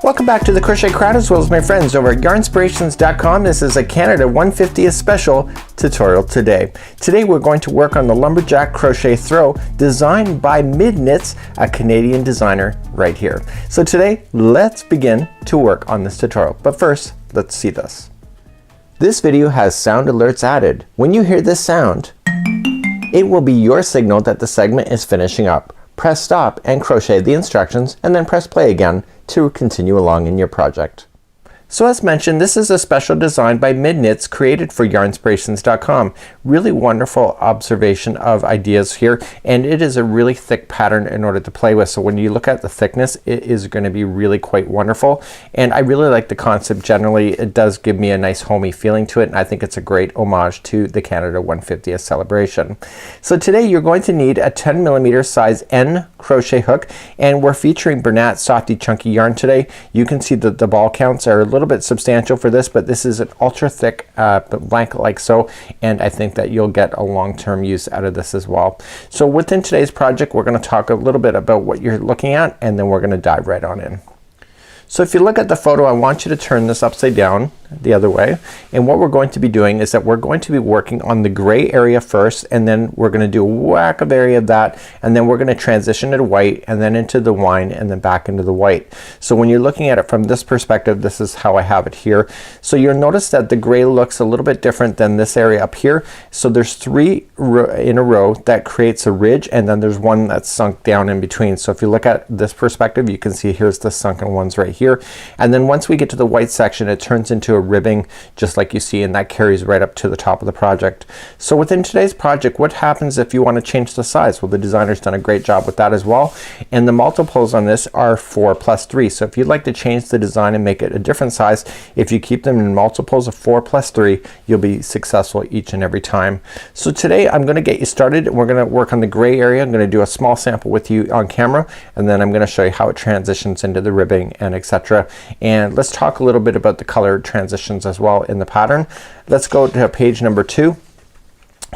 Welcome back to the Crochet Crowd as well as my friends over at Yarnspirations.com. This is a Canada 150th special tutorial today. Today we're going to work on the Lumberjack Crochet Throw designed by Mid Knits, a Canadian designer right here. So today let's begin to work on this tutorial. But first, let's see this. This video has sound alerts added. When you hear this sound, it will be your signal that the segment is finishing up. Press stop and crochet the instructions and then press play again to continue along in your project. So as mentioned, this is a special design by Mid Knits created for Yarnspirations.com. Really wonderful observation of ideas here, and it is a really thick pattern in order to play with. So when you look at the thickness, it is going to be really quite wonderful, and I really like the concept generally. It does give me a nice homey feeling to it, and I think it's a great homage to the Canada 150th celebration. So today you're going to need a 10mm size N crochet hook, and we're featuring Bernat Softee Chunky yarn today. You can see that the ball counts are a little bit substantial for this, but this is an ultra thick blanket like so, and I think that you'll get a long-term use out of this as well. So within today's project we're going to talk a little bit about what you're looking at, and then we're going to dive right on in. So if you look at the photo, I want you to turn this upside down the other way, and what we're going to be doing is that we're going to be working on the gray area first, and then we're going to do a whack of area of that, and then we're going to transition to white and then into the wine and then back into the white. So when you're looking at it from this perspective, this is how I have it here. So you'll notice that the gray looks a little bit different than this area up here. So there's three in a row that creates a ridge, and then there's one that's sunk down in between. So if you look at this perspective, you can see here's the sunken ones right here, and then once we get to the white section, it turns into a ribbing just like you see, and that carries right up to the top of the project. So within today's project, what happens if you want to change the size? Well, the designer's done a great job with that as well, and the multiples on this are 4 plus 3. So if you'd like to change the design and make it a different size, if you keep them in multiples of 4 plus 3, you'll be successful each and every time. So today I'm going to get you started. We're going to work on the gray area. I'm going to do a small sample with you on camera, and then I'm going to show you how it transitions into the ribbing and etc. And let's talk a little bit about the color transitions as well in the pattern. Let's go to page number 2.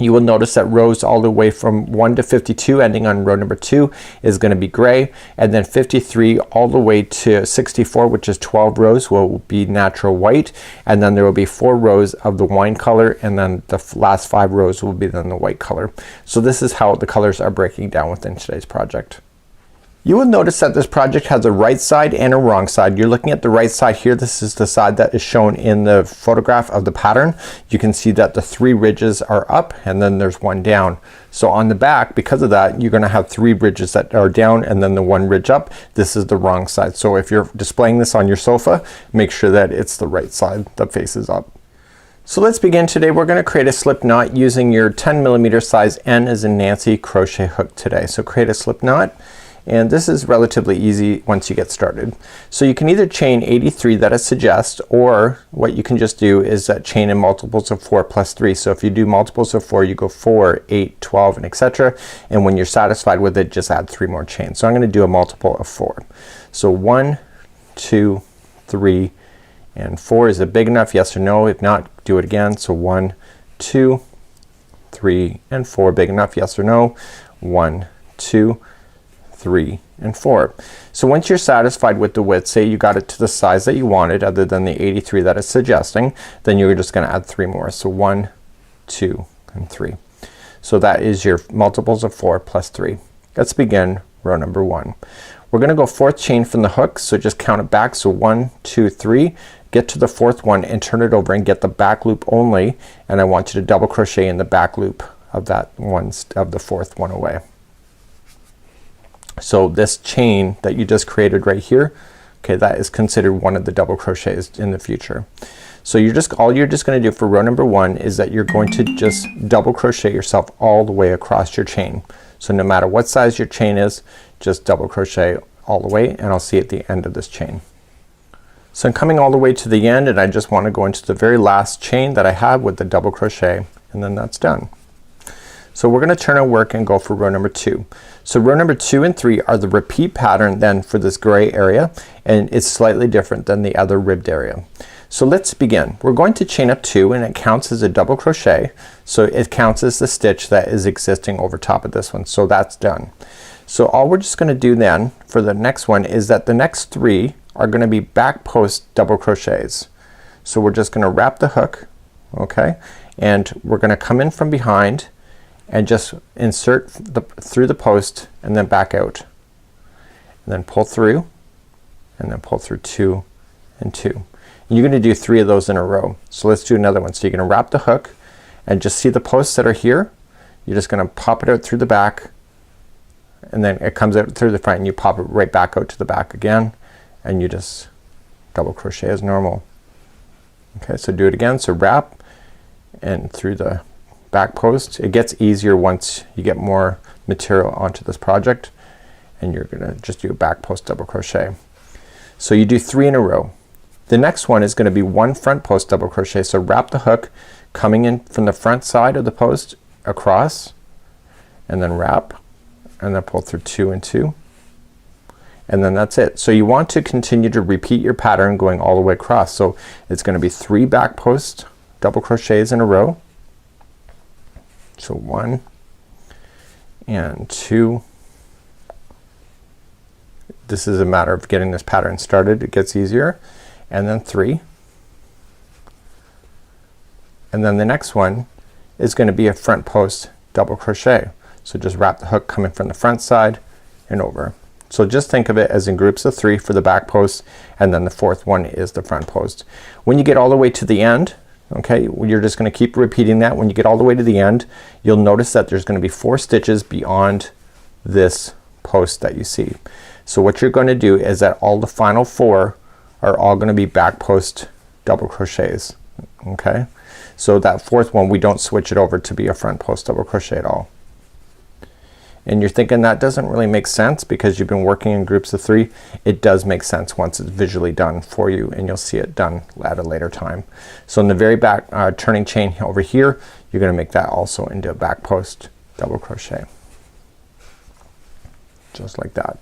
You will notice that rows all the way from 1 to 52 ending on row number 2 is going to be gray, and then 53 all the way to 64, which is 12 rows, will be natural white, and then there will be 4 rows of the wine color, and then the last 5 rows will be then the white color. So this is how the colors are breaking down within today's project. You will notice that this project has a right side and a wrong side. You're looking at the right side here. This is the side that is shown in the photograph of the pattern. You can see that the 3 ridges are up, and then there's 1 down. So on the back, because of that, you're gonna have 3 ridges that are down and then the 1 ridge up. This is the wrong side. So if you're displaying this on your sofa, make sure that it's the right side that faces up. So let's begin. Today we're going to create a slip knot using your 10mm size N as in Nancy crochet hook today. So create a slip knot, and this is relatively easy once you get started. So you can either chain 83 that it suggests, or what you can just do is chain in multiples of 4 plus 3. So if you do multiples of 4, you go 4, 8, 12 and etc. And when you're satisfied with it, just add 3 more chains. So I'm going to do a multiple of 4. So 1, 2, 3 and 4. Is it big enough? Yes or no? If not, do it again. So 1, 2, 3 and 4. Big enough? Yes or no? 1, 2, 3 and 4. So once you're satisfied with the width, say you got it to the size that you wanted other than the 83 that it's suggesting, then you're just gonna add 3 more. So 1, 2 and 3. So that is your multiples of 4 plus 3. Let's begin row number 1. We're gonna go 4th chain from the hook, so just count it back. So 1, 2, 3. Get to the 4th one and turn it over and get the back loop only, and I want you to double crochet in the back loop of that one of the 4th one away. So this chain that you just created right here, okay, that is considered one of the double crochets in the future. So all you're just gonna do for row number 1 is that you're going to just double crochet yourself all the way across your chain. So no matter what size your chain is, just double crochet all the way, and I'll see at the end of this chain. So I'm coming all the way to the end, and I just want to go into the very last chain that I have with the double crochet, and then that's done. So we're gonna turn our work and go for row number 2. So row number 2 and 3 are the repeat pattern then for this gray area, and it's slightly different than the other ribbed area. So let's begin. We're going to chain up 2, and it counts as a double crochet, so it counts as the stitch that is existing over top of this one. So that's done. So all we're just gonna do then for the next one is that the next 3 are going to be back post double crochets. So we're just going to wrap the hook, okay, and we're going to come in from behind and just insert through the post and then back out, and then pull through and then pull through 2 and 2. And you're going to do 3 of those in a row. So let's do another one. So you're going to wrap the hook and just see the posts that are here. You're just going to pop it out through the back, and then it comes out through the front and you pop it right back out to the back again, and you just double crochet as normal. Okay, so do it again. So wrap and through the back post. It gets easier once you get more material onto this project, and you're gonna just do a back post double crochet. So you do 3 in a row. The next one is going to be 1 front post double crochet. So wrap the hook coming in from the front side of the post across, and then wrap and then pull through 2 and 2, and then that's it. So you want to continue to repeat your pattern going all the way across. So it's going to be 3 back post double crochets in a row. So 1 and 2. This is a matter of getting this pattern started. It gets easier. And then 3. And then the next one is going to be a front post double crochet. So just wrap the hook coming from the front side and over. So just think of it as in groups of 3 for the back post, and then the 4th one is the front post. When you get all the way to the end, okay, you're just going to keep repeating that. When you get all the way to the end, you'll notice that there's going to be 4 stitches beyond this post that you see. So what you're going to do is that all the final 4 are all going to be back post double crochets. Okay, so that 4th one, we don't switch it over to be a front post double crochet at all. And you're thinking that doesn't really make sense because you've been working in groups of 3. It does make sense once it's visually done for you, and you'll see it done at a later time. So in the very back turning chain over here, you're gonna make that also into a back post double crochet, just like that.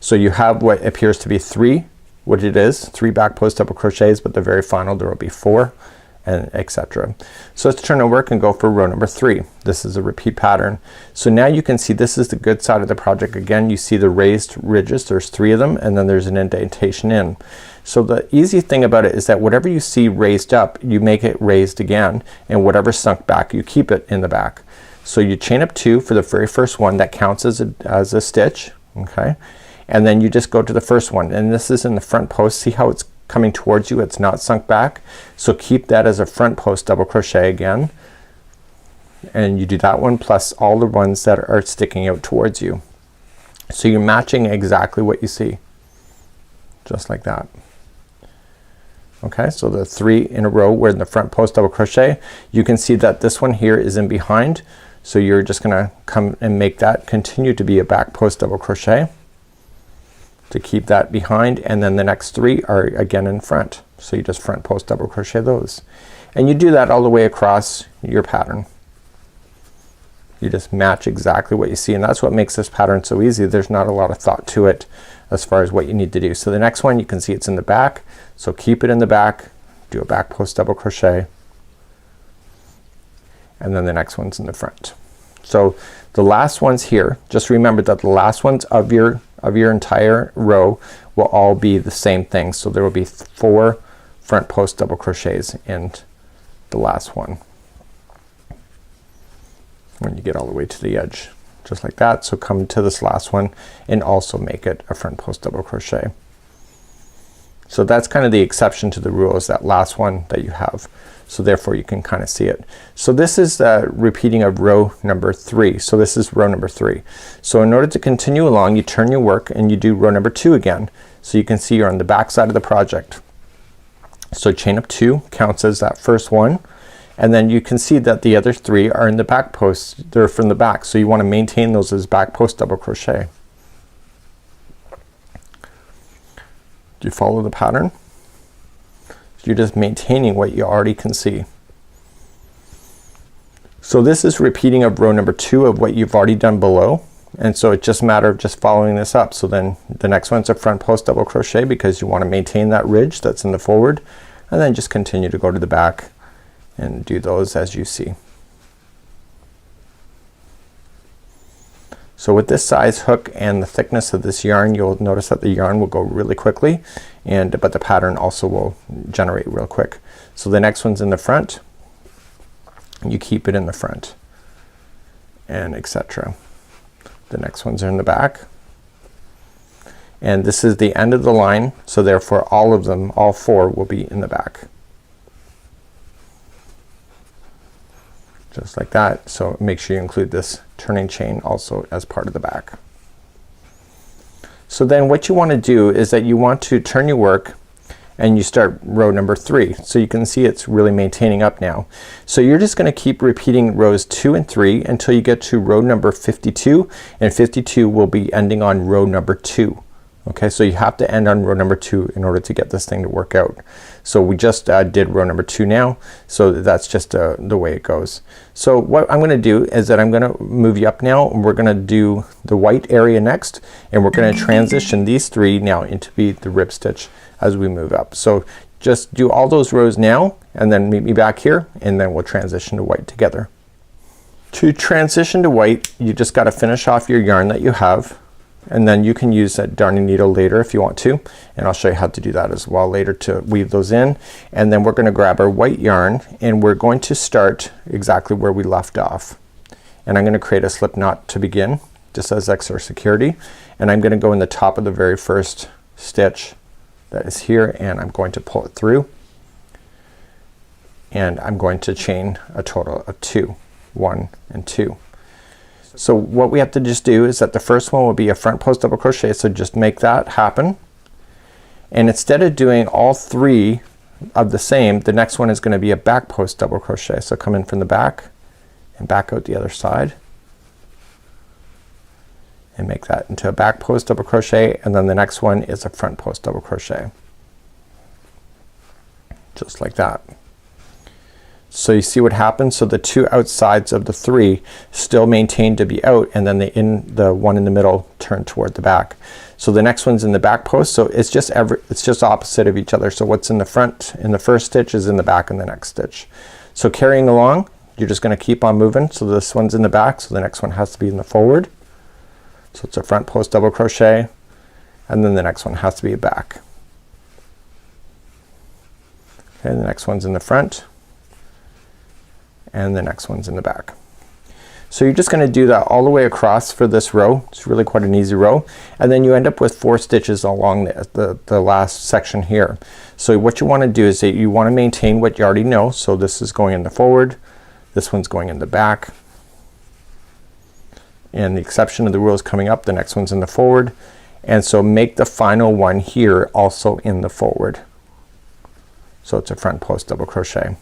So you have what appears to be 3, what it is, 3 back post double crochets, but the very final there will be 4, and etc. So let's turn our work and go for row number 3. This is a repeat pattern. So now you can see this is the good side of the project. Again, you see the raised ridges. There's 3 of them, and then there's an indentation in. So the easy thing about it is that whatever you see raised up, you make it raised again, and whatever sunk back, you keep it in the back. So you chain up 2 for the very first one. That counts as a stitch, okay, and then you just go to the first one, and this is in the front post. See how it's coming towards you, it's not sunk back, so keep that as a front post double crochet again, and you do that one plus all the ones that are sticking out towards you. So you're matching exactly what you see, just like that. Okay, so the 3 in a row were in the front post double crochet. You can see that this one here is in behind, so you're just gonna come and make that continue to be a back post double crochet to keep that behind, and then the next 3 are again in front. So you just front post double crochet those, and you do that all the way across your pattern. You just match exactly what you see, and that's what makes this pattern so easy. There's not a lot of thought to it as far as what you need to do. So the next one, you can see it's in the back, so keep it in the back, do a back post double crochet, and then the next one's in the front. So the last ones here, just remember that the last ones of your entire row will all be the same thing. So there will be 4 front post double crochets in the last one when you get all the way to the edge, just like that. So come to this last one and also make it a front post double crochet. So that's kind of the exception to the rule, is that last one that you have. So therefore you can kind of see it. So this is repeating of row number 3. So this is row number 3. So in order to continue along, you turn your work and you do row number 2 again. So you can see you're on the back side of the project. So chain up 2 counts as that first one, and then you can see that the other 3 are in the back post. They're from the back, so you want to maintain those as back post double crochet. Do you follow the pattern? You're just maintaining what you already can see. So this is repeating of row number 2 of what you've already done below, and so it's just a matter of just following this up. So then the next one's a front post double crochet because you want to maintain that ridge that's in the forward, and then just continue to go to the back and do those as you see. So with this size hook and the thickness of this yarn, you'll notice that the yarn will go really quickly, but the pattern also will generate real quick. So the next one's in the front, you keep it in the front, and etc. The next ones are in the back, and this is the end of the line, so therefore all of them, all 4, will be in the back. Just like that. So make sure you include this turning chain also as part of the back. So then what you want to do is that you want to turn your work and you start row number 3. So you can see it's really maintaining up now. So you're just gonna keep repeating rows 2 and 3 until you get to row number 52, and 52 will be ending on row number 2. Okay, so you have to end on row number 2 in order to get this thing to work out. So we just did row number 2 now, so that's just the way it goes. So what I'm gonna do is that I'm gonna move you up now, and we're gonna do the white area next, and we're gonna transition these 3 now into the rib stitch as we move up. So just do all those rows now, and then meet me back here, and then we'll transition to white together. To transition to white, you just got to finish off your yarn that you have, and then you can use that darning needle later if you want to, and I'll show you how to do that as well later to weave those in. And then we're gonna grab our white yarn, and we're going to start exactly where we left off, and I'm gonna create a slip knot to begin just as extra security, and I'm gonna go in the top of the very first stitch that is here, and I'm going to pull it through, and I'm going to chain a total of 2, 1 and 2. So what we have to just do is that the first one will be a front post double crochet, so just make that happen, and instead of doing all 3 of the same, the next one is going to be a back post double crochet. So come in from the back and back out the other side and make that into a back post double crochet, and then the next one is a front post double crochet, just like that. So you see what happens? So the 2 outsides of the 3 still maintain to be out, and then the one in the middle turn toward the back. So the next one's in the back post, so it's just opposite of each other. So what's in the front in the first stitch is in the back in the next stitch. So carrying along, you're just gonna keep on moving. So this one's in the back, so the next one has to be in the forward. So it's a front post double crochet, and then the next one has to be a back. Okay, the next one's in the front, and the next one's in the back. So you're just gonna do that all the way across for this row. It's really quite an easy row, and then you end up with 4 stitches along the last section here. So what you want to do is that you want to maintain what you already know. So this is going in the forward, this one's going in the back, and the exception of the rules coming up, the next one's in the forward, and so make the final one here also in the forward. So it's a front post double crochet.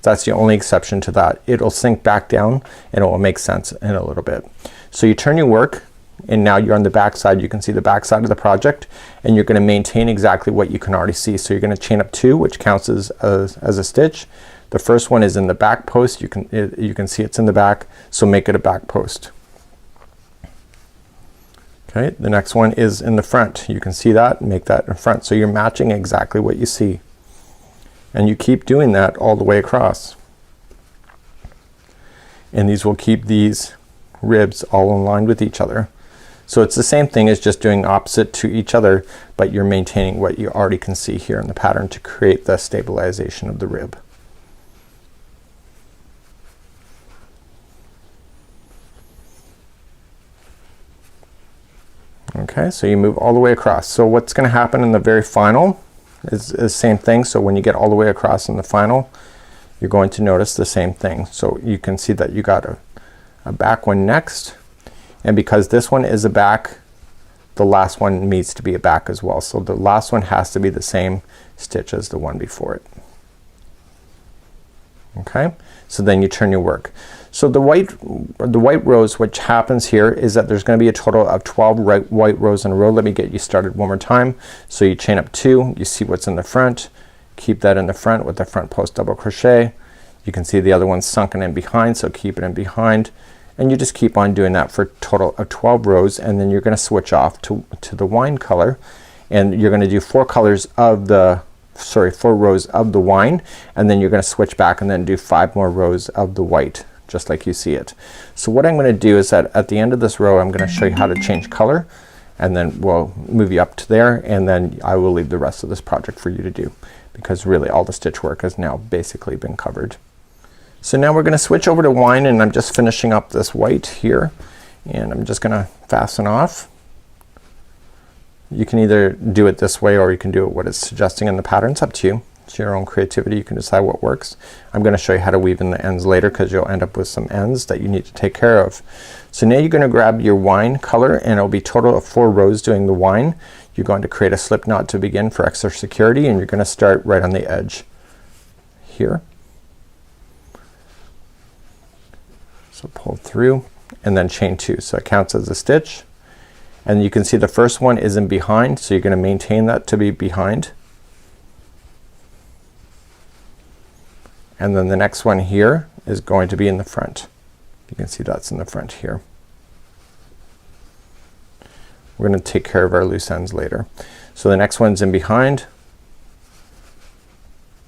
That's the only exception to that. It'll sink back down and it will make sense in a little bit. So you turn your work, and now you're on the back side. You can see the back side of the project, and you're gonna maintain exactly what you can already see. So you're gonna chain up 2, which counts as a stitch. The first one is in the back post. You can see it's in the back, so make it a back post. Okay, the next one is in the front. You can see that, make that in front. So you're matching exactly what you see, and you keep doing that all the way across, and these will keep these ribs all in line with each other. So it's the same thing as just doing opposite to each other, but you're maintaining what you already can see here in the pattern to create the stabilization of the rib. Okay, so you move all the way across. So what's gonna happen in the very final is the same thing. So when you get all the way across in the final, you're going to notice the same thing. So you can see that you got a back one next, and because this one is a back, the last one needs to be a back as well. So the last one has to be the same stitch as the one before it. Okay, so then you turn your work. So the white rows, which happens here is that there's gonna be a total of 12 white rows in a row. Let me get you started one more time. So you chain up 2, you see what's in the front, keep that in the front with the front post double crochet. You can see the other one's sunken in behind, so keep it in behind, and you just keep on doing that for a total of 12 rows, and then you're gonna switch off to the wine color, and you're gonna do 4 rows of the wine, and then you're gonna switch back and then do 5 more rows of the white just like you see it. So what I'm gonna do is that at the end of this row I'm gonna show you how to change color, and then we'll move you up to there, and then I will leave the rest of this project for you to do, because really all the stitch work has now basically been covered. So now we're gonna switch over to wine, and I'm just finishing up this white here, and I'm just gonna fasten off. You can either do it this way or you can do it what it's suggesting in the pattern. It's up to you. It's your own creativity. You can decide what works. I'm gonna show you how to weave in the ends later, because you'll end up with some ends that you need to take care of. So now you're gonna grab your wine color, and it'll be a total of 4 rows doing the wine. You're going to create a slip knot to begin for extra security, and you're gonna start right on the edge here. So pull through and then chain 2, so it counts as a stitch. And you can see the first one is in behind, so you're gonna maintain that to be behind. And then the next one here is going to be in the front. You can see that's in the front here. We're gonna take care of our loose ends later. So the next one's in behind,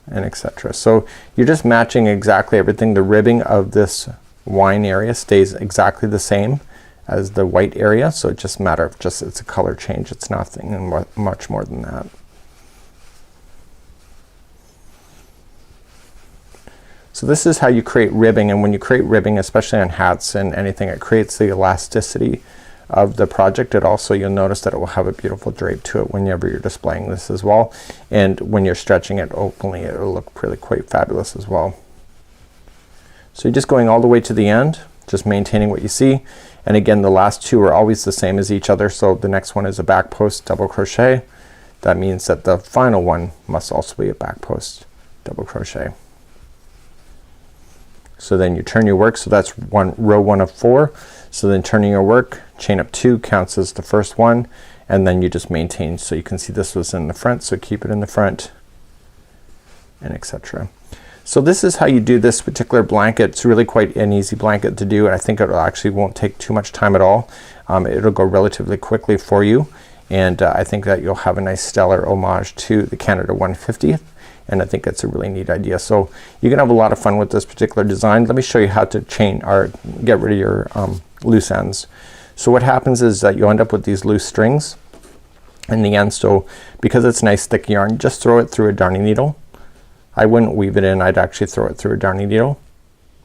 and etc. So you're just matching exactly everything. The ribbing of this wine area stays exactly the same as the white area, so it just matter of just it's a color change. It's nothing much more than that. So this is how you create ribbing, and when you create ribbing, especially on hats and anything, it creates the elasticity of the project. It also, you'll notice that it will have a beautiful drape to it whenever you're displaying this as well, and when you're stretching it openly, it will look really quite fabulous as well. So you're just going all the way to the end, just maintaining what you see, and again the last 2 are always the same as each other. So the next one is a back post double crochet. That means that the final one must also be a back post double crochet. So then you turn your work, so that's row 1 of 4. So then turning your work, chain up 2 counts as the first one, and then you just maintain. So you can see this was in the front, so keep it in the front, and etc. So this is how you do this particular blanket. It's really quite an easy blanket to do, and I think it actually won't take too much time at all. It'll go relatively quickly for you, and I think that you'll have a nice stellar homage to the Canada 150th, and I think it's a really neat idea. So you can have a lot of fun with this particular design. Let me show you how to chain or get rid of your loose ends. So what happens is that you end up with these loose strings in the end. So because it's nice thick yarn, just throw it through a darning needle. I wouldn't weave it in, I'd actually throw it through a darning needle.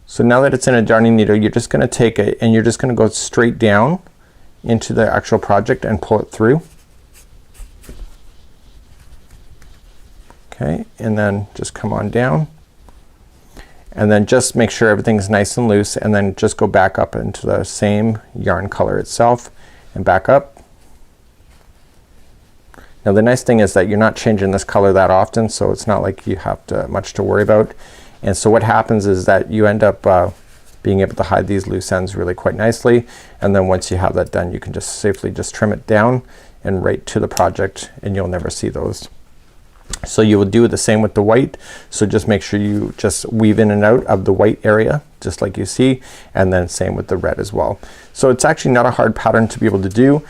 So now that it's in a darning needle, you're just gonna take it and you're just gonna go straight down into the actual project and pull it through. Okay, and then just come on down, and then just make sure everything's nice and loose, and then just go back up into the same yarn color itself and back up. Now the nice thing is that you're not changing this color that often, so it's not like you have much to worry about. And so what happens is that you end up being able to hide these loose ends really quite nicely, and then once you have that done, you can just safely just trim it down and right to the project, and you'll never see those. So you will do the same with the white. So just make sure you just weave in and out of the white area just like you see, and then same with the red as well. So it's actually not a hard pattern to be able to do,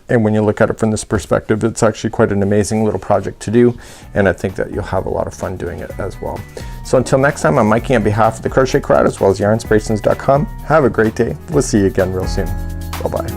and when you look at it from this perspective, it's actually quite an amazing little project to do, and I think that you'll have a lot of fun doing it as well. So until next time, I'm Mikey on behalf of the Crochet Crowd as well as Yarnspirations.com. Have a great day. We'll see you again real soon. Bye bye.